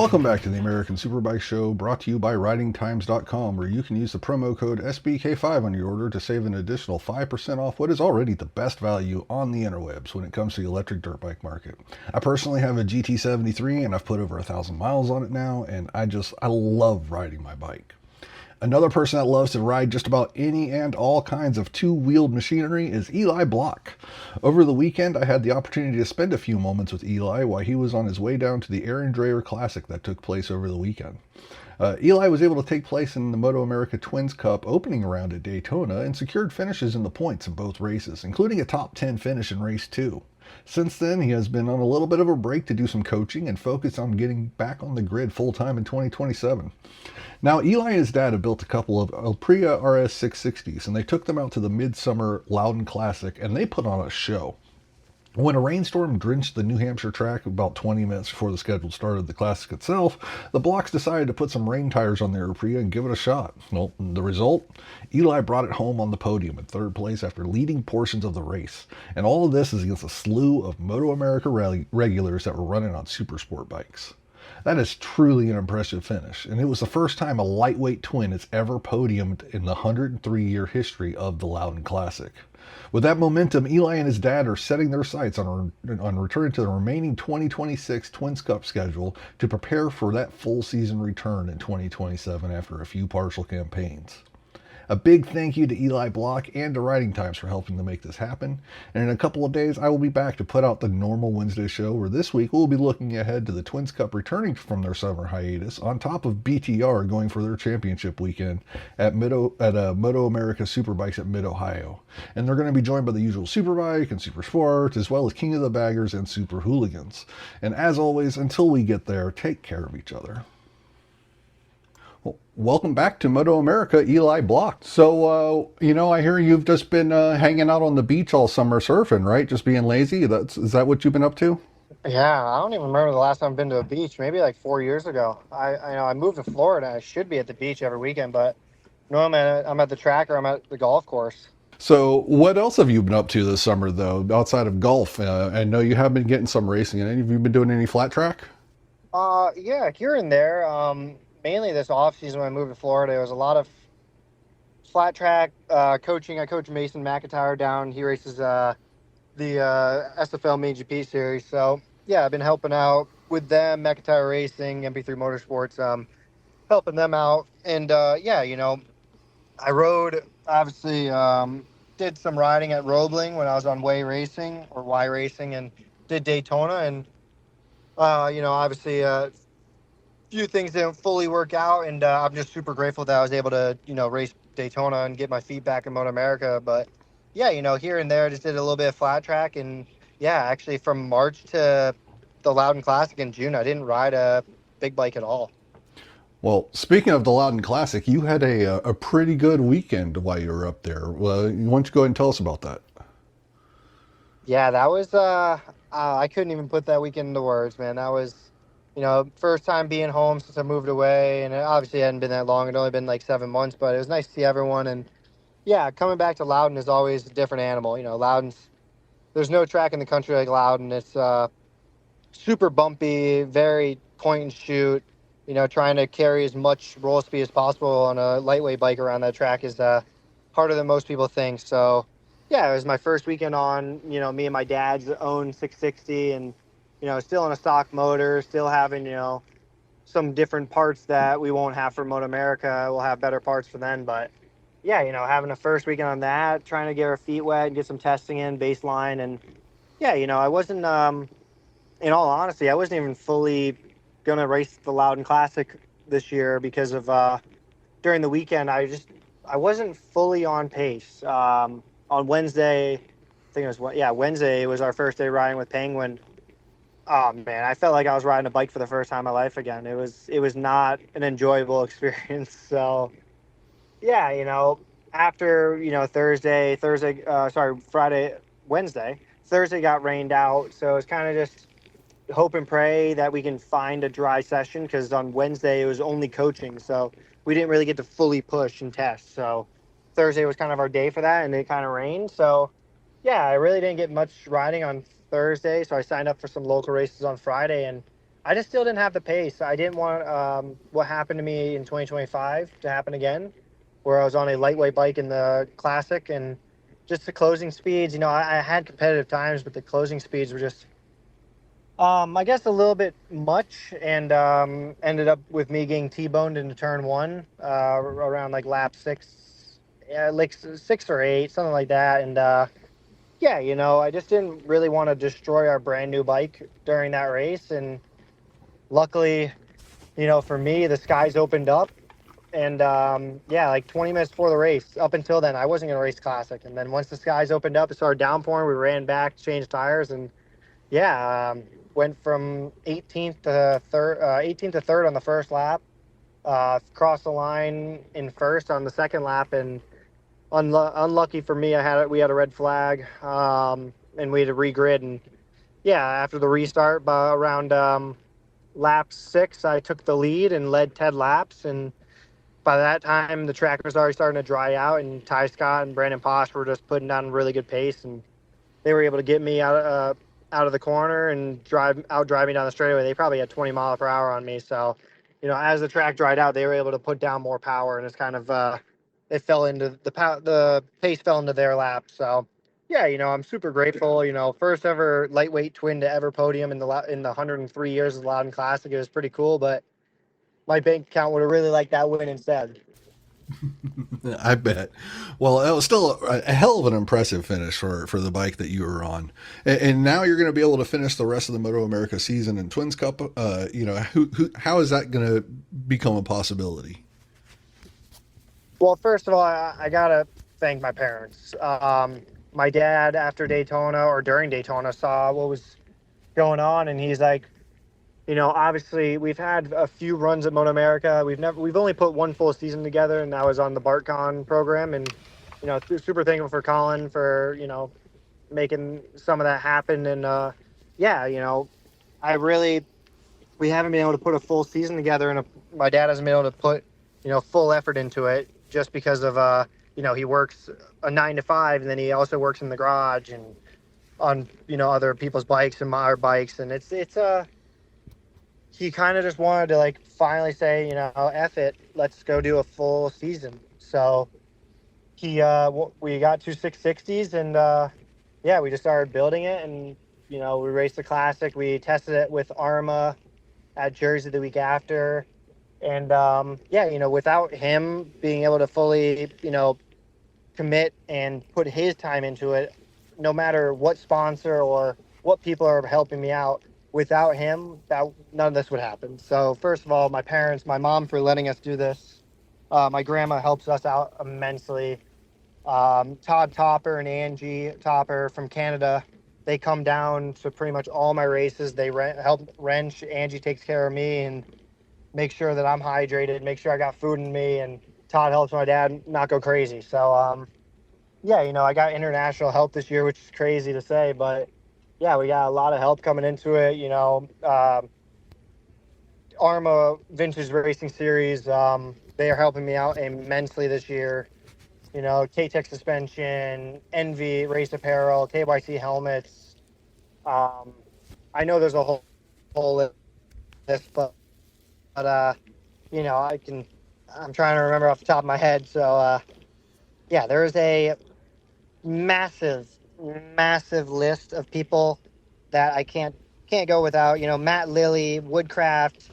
Welcome back to the American Superbike Show, brought to you by RidingTimes.com, where you can use the promo code SBK5 on your order to save an additional 5% off what is already the best value on the interwebs when it comes to the electric dirt bike market. I personally have a GT73 and I've put over 1,000 miles on it now, and I love riding my bike. Another person that loves to ride just about any and all kinds of two-wheeled machinery is Eli Block. Over the weekend, I had the opportunity to spend a few moments with Eli while he was on his way down to the Aprilla Classic that took place over the weekend. Eli was able to take place in the MotoAmerica Twins Cup opening round at Daytona and secured finishes in the points in both races, including a top 10 finish in race 2. Since then, he has been on a little bit of a break to do some coaching and focus on getting back on the grid full-time in 2027. Now, Eli and his dad have built a couple of Aprilla RS660s, and they took them out to the Midsummer Loudon Classic, and they put on a show. When a rainstorm drenched the New Hampshire track about 20 minutes before the scheduled start of the Classic itself, the Blocks decided to put some rain tires on their Aprilla and give it a shot. Well, the result? Eli brought it home on the podium in third place after leading portions of the race. And all of this is against a slew of MotoAmerica regulars that were running on super sport bikes. That is truly an impressive finish, and it was the first time a lightweight twin has ever podiumed in the 103-year history of the Loudon Classic. With that momentum, Eli and his dad are setting their sights on returning to the remaining 2026 Twins Cup schedule to prepare for that full season return in 2027 after a few partial campaigns. A big thank you to Eli Block and to Riding Times for helping to make this happen. And in a couple of days, I will be back to put out the normal Wednesday show, where this week we'll be looking ahead to the Twins Cup returning from their summer hiatus, on top of BTR going for their championship weekend at MotoAmerica Superbikes at Mid-Ohio. And they're going to be joined by the usual Superbike and Super Sport, as well as King of the Baggers and Super Hooligans. And as always, until we get there, take care of each other. Well, welcome back to MotoAmerica, Eli Block. So, I hear you've just been hanging out on the beach all summer surfing, right? Just being lazy? Is that what you've been up to? Yeah, I don't even remember the last time I've been to a beach. Maybe like 4 years ago. I moved to Florida. I should be at the beach every weekend, but normally I'm at the track or I'm at the golf course. So, what else have you been up to this summer, though, outside of golf? I know you have been getting some racing. Have you been doing any flat track? Yeah, here and there. Mainly this off season when I moved to Florida, it was a lot of flat track coaching. I coach Mason McIntyre down. He races the SFL MotoGP series. So yeah, I've been helping out with them, McIntyre Racing, MP3 Motorsports, helping them out. And I rode, obviously, did some riding at Roebling when I was on Way Racing or Y Racing, and did Daytona. And obviously, few things didn't fully work out, and I'm just super grateful that I was able to, race Daytona and get my feet back in MotoAmerica. But yeah, here and there, I just did a little bit of flat track, and yeah, actually from March to the Loudon Classic in June, I didn't ride a big bike at all. Well, speaking of the Loudon Classic, you had a pretty good weekend while you were up there. Well, why don't you go ahead and tell us about that? Yeah, that was I couldn't even put that weekend into words, man. That was, first time being home since I moved away, and it obviously hadn't been that long. It'd only been like 7 months, but it was nice to see everyone. And yeah, coming back to Loudon is always a different animal. There's no track in the country like Loudon. It's super bumpy, very point and shoot. Trying to carry as much roll speed as possible on a lightweight bike around that track is harder than most people think. So yeah, it was my first weekend on, me and my dad's own 660, and still on a stock motor, still having, some different parts that we won't have for MotoAmerica. We'll have better parts for then. But yeah, having a first weekend on that, trying to get our feet wet and get some testing in, baseline. And yeah, I wasn't, in all honesty, I wasn't even fully going to race the Loudon Classic this year because of, during the weekend, I wasn't fully on pace. On Wednesday, I think it was, Wednesday was our first day riding with Penguin. Oh man, I felt like I was riding a bike for the first time in my life again. It was not an enjoyable experience. So yeah, after, Wednesday, Thursday got rained out. So it's kind of just hope and pray that we can find a dry session, because on Wednesday it was only coaching. So we didn't really get to fully push and test. So Thursday was kind of our day for that, and it kind of rained. So yeah, I really didn't get much riding on Thursday, so I signed up for some local races on Friday, and I just still didn't have the pace. I didn't want what happened to me in 2025 to happen again, where I was on a lightweight bike in the classic and just the closing speeds. You know, I had competitive times, but the closing speeds were just, I guess, a little bit much, and ended up with me getting T-boned into turn one around like lap six, yeah, like 6 or 8, something like that, and. Yeah, you know, I just didn't really want to destroy our brand new bike during that race. And luckily, you know, for me, the skies opened up. And yeah, like 20 minutes before the race, up until then, I wasn't going to race Classic. And then once the skies opened up, it started downpouring. We ran back, changed tires. And yeah, went from 18th to third on the first lap, crossed the line in first on the second lap. And unlucky for me, we had a red flag, and we had to regrid. And yeah, after the restart, by around lap 6, I took the lead and led 10 laps. And by that time, the track was already starting to dry out, and Ty Scott and Brandon Posh were just putting down really good pace, and they were able to get me out of the corner and drive me down the straightaway. They probably had 20 mile per hour on me. So, you know, as the track dried out, they were able to put down more power, and it's kind of it fell into the pace fell into their lap. So, yeah, you know, I'm super grateful. You know, first ever lightweight twin to ever podium in the 103 years of the Loudon Classic. It was pretty cool, but my bank account would have really liked that win instead. I bet. Well, it was still a hell of an impressive finish for the bike that you were on, and now you're going to be able to finish the rest of the MotoAmerica season in Twins Cup. You know, how is that going to become a possibility? Well, first of all, I gotta thank my parents. My dad, after Daytona or during Daytona, saw what was going on, and he's like, you know, obviously we've had a few runs at MotoAmerica. We've only put one full season together, and that was on the BartCon program. And you know, super thankful for Colin for, you know, making some of that happen. And yeah, you know, we haven't been able to put a full season together, and my dad hasn't been able to put, you know, full effort into it just because of you know, he works a 9 to 5, and then he also works in the garage and on, you know, other people's bikes and our bikes. And it's he kind of just wanted to like finally say, you know, F it, let's go do a full season. So we got 2 660s, and yeah, we just started building it. And you know, we raced the Classic, we tested it with Arma at Jersey the week after. And yeah, you know, without him being able to fully, you know, commit and put his time into it, no matter what sponsor or what people are helping me out, without him, none of this would happen. So first of all, my parents, my mom for letting us do this. My grandma helps us out immensely. Todd Topper and Angie Topper from Canada, they come down to pretty much all my races. They help wrench. Angie takes care of me and make sure that I'm hydrated, make sure I got food in me, and Todd helps my dad not go crazy. So yeah, you know, I got international help this year, which is crazy to say, but yeah, we got a lot of help coming into it. You know, Arma Vintage Racing Series, they are helping me out immensely this year. You know, K-Tech suspension, Envy Race Apparel, KYC helmets. I know there's a whole list, but you know, I'm trying to remember off the top of my head. So yeah, there is a massive list of people that I can't go without. You know, Matt Lilly, Woodcraft,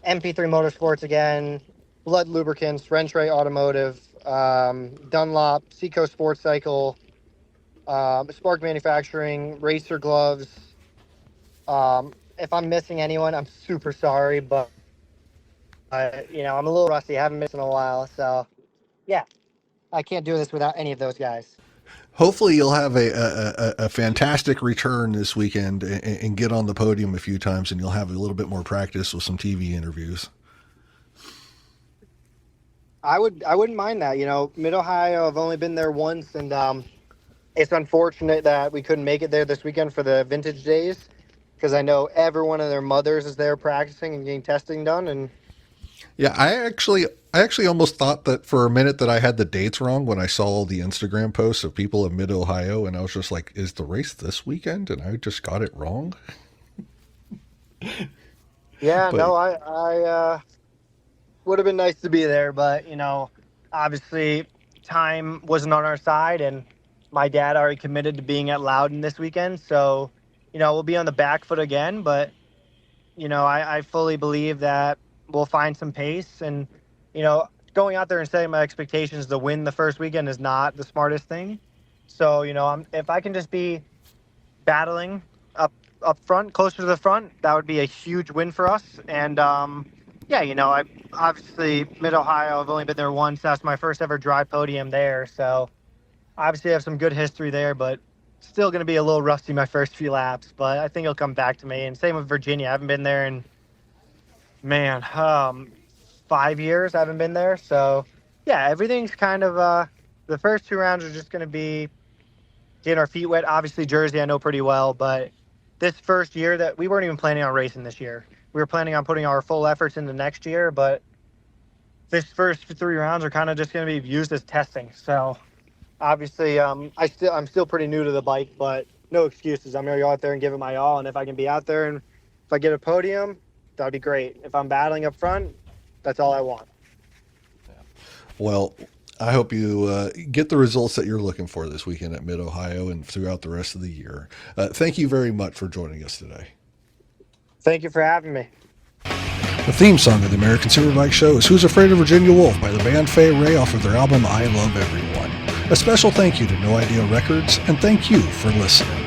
MP3 Motorsports again, Blood Lubricants, Rentray Automotive, Dunlop, Seco Sports Cycle, Spark Manufacturing, Racer Gloves. If I'm missing anyone, I'm super sorry, but you know, I'm a little rusty. I haven't missed in a while, so yeah, I can't do this without any of those guys. Hopefully you'll have a fantastic return this weekend and get on the podium a few times, and you'll have a little bit more practice with some TV interviews. I wouldn't mind that. You know, Mid Ohio, I've only been there once, and it's unfortunate that we couldn't make it there this weekend for the Vintage Days, because I know every one of their mothers is there practicing and getting testing done. And yeah, I actually almost thought that for a minute that I had the dates wrong when I saw all the Instagram posts of people in Mid Ohio, and I was just like, "Is the race this weekend?" And I just got it wrong. Yeah, But no, I would have been nice to be there, but obviously time wasn't on our side, and my dad already committed to being at Loudon this weekend, so we'll be on the back foot again. But I fully believe that we'll find some pace, and going out there and setting my expectations to win the first weekend is not the smartest thing. So if I can just be battling up front, closer to the front, that would be a huge win for us. And yeah, I obviously Mid Ohio. I've only been there once. That's my first ever dry podium there. So obviously I have some good history there, but still going to be a little rusty my first few laps. But I think it'll come back to me. And same with Virginia. I haven't been there in 5 years. I haven't been there. So yeah, everything's kind of the first 2 rounds are just going to be getting our feet wet. Obviously Jersey I know pretty well, but this first year that we weren't even planning on racing this year. We were planning on putting our full efforts into next year, but this first 3 rounds are kind of just going to be used as testing. So obviously, I'm still pretty new to the bike, but no excuses. I'm going to go out there and give it my all. And if I can be out there and if I get a podium, that would be great. If I'm battling up front, that's all I want. well, I hope you get the results that you're looking for this weekend at Mid Ohio and throughout the rest of the year. Thank you very much for joining us today. Thank you for having me. The theme song of the American Superbike Show is Who's Afraid of Virginia Wolf by the band Fay Ray off of their album I Love Everyone. A special thank you to No Idea Records, and thank you for listening.